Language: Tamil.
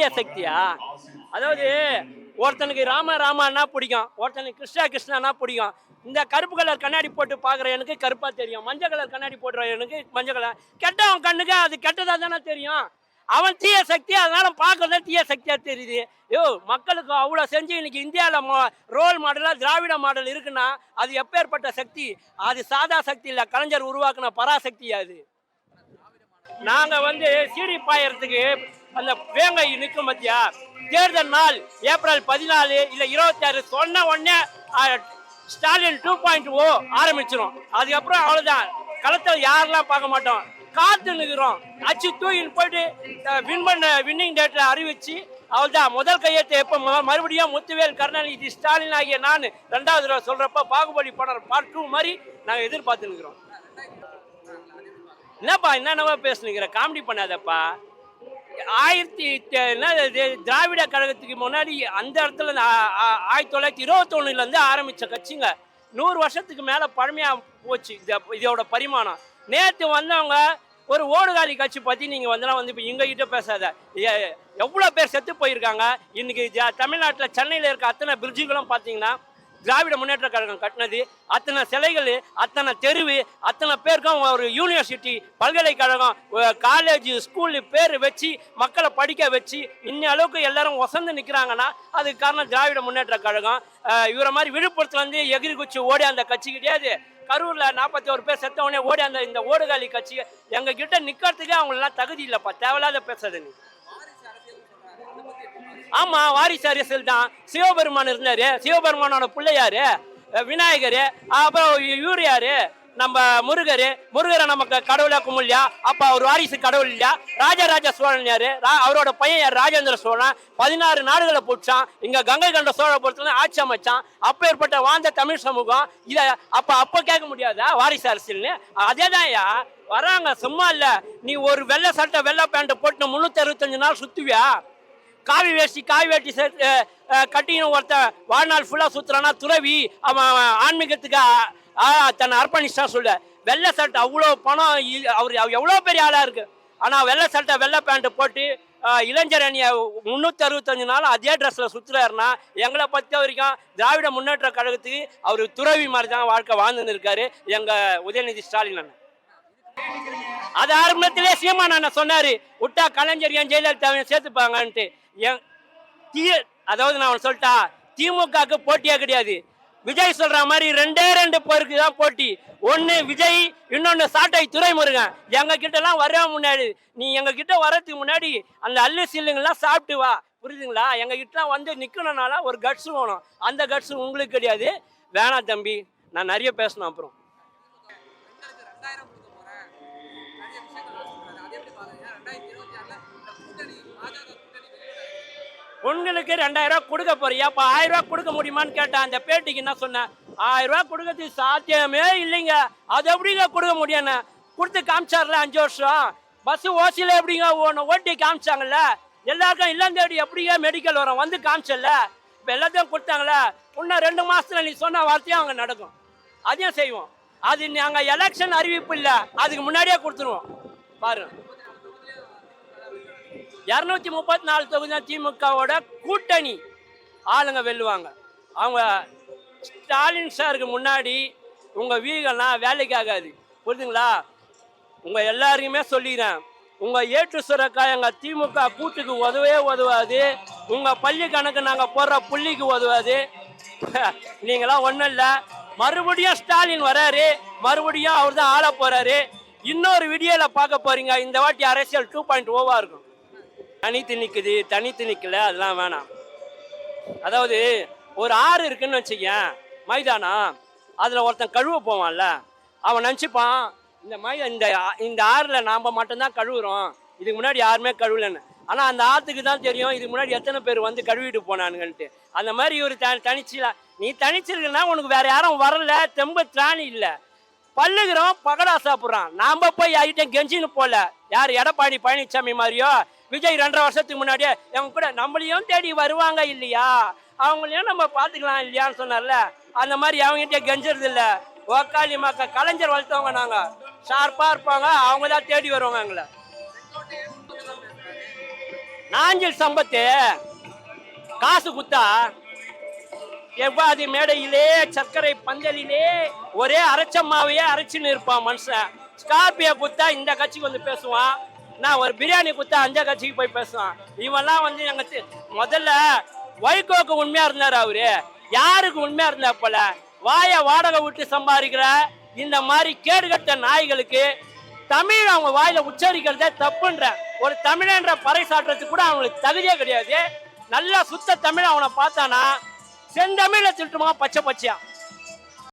தீய சக்தியா? அதாவது ஒருத்தனுக்கு ராமான்னா பிடிக்கும், ஒருத்தனுக்கு கிருஷ்ணானா பிடிக்கும். இந்த கருப்பு கலர் கண்ணாடி போட்டு பார்க்குற எனக்கு கருப்பாக தெரியும், மஞ்சள் கலர் கண்ணாடி போடுற எனக்கு மஞ்சள் கலர். கெட்டவன் கண்ணுக்கு அது கெட்டதாக தானே தெரியும். அவன் தீய சக்தி, அதனால பார்க்கறத தீய சக்தியாக தெரியுது. மக்களுக்கு அவ்வளோ செஞ்சு இன்னைக்கு இந்தியாவில் ரோல் மாடலாக திராவிட மாடல் இருக்குன்னா அது எப்பேற்பட்ட சக்தி? அது சாதா சக்தி இல்லை, கலைஞர் உருவாக்குன பராசக்தி. அது நாங்கள் சீடி பாயறதுக்கு அந்த வேங்கை நிற்கும் பத்தியா, தேர்தல் நாள் ஏப்ரல் 14 இல்லை 26 சொன்ன உடனே ஸ்டாலின் 2.0 ஆரம்பிச்சிடும். அதுக்கப்புறம் அவ்வளோதான், களத்தில் யாரெல்லாம் பார்க்க மாட்டோம், காத்து நிற்கிறோம். அச்சு தூக்கின்னு போயிட்டு வின்னிங் டேட்டில் அறிவிச்சு அவள்தான் முதல் கையெழுத்து. எப்போ மறுபடியும் முத்துவேல் கருணாநிதி ஸ்டாலின் ஆகிய நான் 2வது தடவை சொல்கிறப்ப பாகுபலி படம் பார்ட் 2 மாதிரி நாங்கள் எதிர்பார்த்து நிற்கிறோம். என்னப்பா என்னென்னவா பேசுனுங்கிற, காமெடி பண்ணாதப்பா. திராவிட கழகத்துக்கு முன்னாடி அந்த இடத்துல 1921 ஆரம்பித்த கட்சிங்க 100 வருஷத்துக்கு மேலே பழமையாக போச்சு. இதோட பரிமாணம். நேற்று வந்தவங்க ஒரு ஓடுகாலி கட்சி பற்றி நீங்கள் இப்போ எங்ககிட்ட பேசாத. எவ்வளோ பேர் செத்து போயிருக்காங்க. இன்றைக்கி தமிழ்நாட்டில் சென்னையில் இருக்க அத்தனை பிரிட்ஜுகளும் பார்த்தீங்கன்னா திராவிட முன்னேற்ற கழகம் கட்டினது. அத்தனை சிலைகள், அத்தனை தெருவு, அத்தனை பேருக்கும் ஒரு யூனிவர்சிட்டி, பல்கலைக்கழகம், காலேஜ், ஸ்கூலு பேர் வச்சு மக்களை படிக்க வச்சு இன்ன அளவுக்கு எல்லாரும் வசந்து நிற்கிறாங்கன்னா அதுக்கு காரணம் திராவிட முன்னேற்ற கழகம். இவரை மாதிரி விழுப்புரத்துலேருந்து எகிரி குச்சி ஓடி அந்த கட்சி கிடையாது. கரூரில் 41 பேர் செத்தவொடனே ஓடி அந்த இந்த ஓடுகாலி கட்சி எங்ககிட்ட நிற்கிறதுக்கே அவங்களெலாம் தகுதி இல்லைப்பா. தேவையில்லாத பேசுறது நீ. ஆமா, வாரிசு அரசியல் தான். சிவபெருமான் இருந்தாரு, சிவபெருமானோட பிள்ளையாரு விநாயகர், அப்புறம் இவர் யாரு நம்ம முருகரை நமக்கு கடவுளா கும்பிடலையா? அப்ப அவர் வாரிசு கடவுள் இல்லையா? ராஜராஜ சோழன் யாரு? அவரோட பையன் யார்? ராஜேந்திர சோழன். 16 நாடுகளை போச்சான். இங்க கங்கை கண்ட சோழபுரத்துல ஆட்சி அமைச்சான். அப்ப ஏற்பட்ட வாழ்ந்த தமிழ் சமூகம் இத அப்ப கேட்க முடியாதா வாரிசு அரசியல்னு? அதேதான்யா வராங்க, சும்மா இல்ல. நீ ஒரு வெள்ளை சட்டை வெள்ளை பேண்ட் போட்டு 365 நாள் சுத்துவியா? காவி வேட்டி கட்டின்னு ஒருத்தன் வாழ்நாள் ஃபுல்லாக சுற்றுறானா துறவி, அவன் ஆன்மீகத்துக்கு தன்னை அர்ப்பணிச்சா சொல்ல. வெள்ளை சட்டை அவ்வளோ பணம், அவர் எவ்வளோ பெரிய ஆளாக இருக்கு. ஆனால் வெள்ளை சட்டை வெள்ளை பேண்ட்டு போட்டு இளைஞர் அணியை 365 நாள் அதே ட்ரெஸ்ஸில் சுற்றுறாருன்னா எங்களை பொறுத்த வரைக்கும் திராவிட முன்னேற்ற கழகத்துக்கு அவர் துறவி மாதிரி தான் வாழ்க்கை வாழ்ந்துன்னு இருக்காரு எங்கள் உதயநிதி ஸ்டாலின் அண்ணன். அது ஆரம்பத்திலே சீமான் அண்ணன் சொன்னார், விட்டா கலைஞர் ஏன் ஜெயலலிதாவை சேர்த்துப்பாங்கன்ட்டு. அதாவது நான் சொல்லிட்டா, திமுகவுக்கு போட்டியே கிடையாது. விஜய் சொல்ற மாதிரி 2 பேருக்கு தான் போட்டி. ஒன்று விஜய், இன்னொன்று சாட்டை துரைமுருகன். எங்க கிட்டலாம் வர முன்னாடி, நீ எங்க கிட்ட வர்றதுக்கு முன்னாடி அந்த அல்லு சில்லுங்கெல்லாம் சாப்பிட்டு வா, புரியுதுங்களா? எங்க கிட்டலாம் நிற்கணும்னால ஒரு கட்ஸ் வேணும். அந்த கட்ஸ் உங்களுக்கு கிடையாது. வேணாம் தம்பி, நான் நிறைய பேசணும். அப்புறம் உங்களுக்கு 2000 ரூபா கொடுக்க போறியா? அப்ப 1000 ரூபா கொடுக்க முடியுமான்னு கேட்டேன். அந்த பேட்டிக்கு என்ன சொன்னேன், 1000 ரூபா கொடுக்கறதுக்கு சாத்தியமே இல்லைங்க. அது எப்படிங்க கொடுக்க முடியும்? கொடுத்து காமிச்சார்ல 5 வருஷம் பஸ் ஓசியில எப்படிங்க ஓட்டி காமிச்சாங்கல்ல. எல்லாருக்கும் இல்லம் தேடி எப்படிங்க மெடிக்கல் வரும் வந்து காமிச்சல. இப்ப எல்லாத்தையும் கொடுத்தாங்களே. இன்னும் 2 மாசத்துல நீ சொன்ன வார்த்தையும் அங்க நடக்கும். அதையும் செய்வோம். அது நாங்க எலெக்ஷன் அறிவிப்பு இல்லை, அதுக்கு முன்னாடியே கொடுத்துருவோம். பாருங்க, 234 தொகுதி திமுகவோட கூட்டணி ஆளுங்க வெல்லுவாங்க. அவங்க ஸ்டாலின் சாருக்கு முன்னாடி உங்க வீகெல்லாம் வேலைக்கு ஆகாது, புரியுதுங்களா? உங்க எல்லாருக்குமே சொல்லிடுறேன், உங்க ஏற்று சுரக்காய் எங்க திமுக கூட்டுக்கு உதவாது. உங்க பள்ளி கணக்கு நாங்க போடுற புள்ளிக்கு உதவாது. நீங்களாம் ஒன்றும் இல்லை. மறுபடியும் ஸ்டாலின் வராரு, மறுபடியும் அவர் தான் ஆள போறாரு. இன்னொரு வீடியோல பார்க்க போறீங்க. இந்த வாட்டி அரசியல் 2.0 இருக்கும். தனித்து நிற்கல, அதெல்லாம் வேணாம். அதாவது ஒரு ஆறு இருக்குன்னு வச்சுக்கேன், மைதானம், அதில் ஒருத்தன் கழுவ போவான்ல, அவன் நினச்சிப்பான் இந்த ஆறில் நாம் மட்டும்தான் கழுவுறோம், இதுக்கு முன்னாடி யாருமே கழுவலன்னு. ஆனால் அந்த ஆற்றுக்கு தான் தெரியும் இதுக்கு முன்னாடி எத்தனை பேர் கழுவிட்டு போனானுங்கன்ட்டு. அந்த மாதிரி ஒரு தனிச்சில நீ தனிச்சிருக்குன்னா உனக்கு வேற யாரும் வரல, தெம்ப திராணி இல்லை. பல்லுகிறோம் பகடா சாப்பிட்றான். நாம் போய் ஆகிட்டேன் கெஞ்சின்னு போல. யார் எடப்பாடி பழனிசாமி மாதிரியோ விஜய் 2.5 வருஷத்துக்கு முன்னாடியே அவங்க கூட நம்மளையும் தேடி வருவாங்க இல்லையா, அவங்களையும் நம்ம பார்த்துக்கலாம் இல்லையான்னு சொன்னார்ல. அந்த மாதிரி அவங்ககிட்ட கெஞ்சறது இல்லை. ஓக்காளி மக்கள் கலைஞர் வளர்த்தவங்க, நாங்கள் ஷார்ப்பாக இருப்பாங்க, அவங்க தான் தேடி வருவாங்க எங்களை. நாஞ்சில் சம்பத்து காசு குத்தா எவ்வாதி மேடையிலே சர்க்கரை பந்தலிலே ஒரே அரைச்சம்மாவையே அரைச்சுன்னு இருப்பான் மனுஷன். ஸ்கார்பியோ குத்தா இந்த கட்சிக்கு வந்து பேசுவான், நான் ஒரு பிரியாணி குத்தா அந்த கட்சிக்கு போய் பேசுவான். இவெல்லாம் வந்து எங்க முதல்ல வைகோக்கு உண்மையா இருந்தாரு, அவரு யாருக்கு உண்மையா இருந்தா போல வாய வாடகை விட்டு சம்பாதிக்கிற இந்த மாதிரி கேடுகட்ட நாய்களுக்கு தமிழ் அவங்க வாயில உச்சரிக்கிறதே தப்புன்ற ஒரு தமிழன்ற பறைசாற்றுறதுக்கு கூட அவங்களுக்கு தகுதியே கிடையாது. நல்லா சுத்த தமிழ் அவனை பார்த்தானா செந்தமிழ திட்டுமா பச்சை பச்சையா.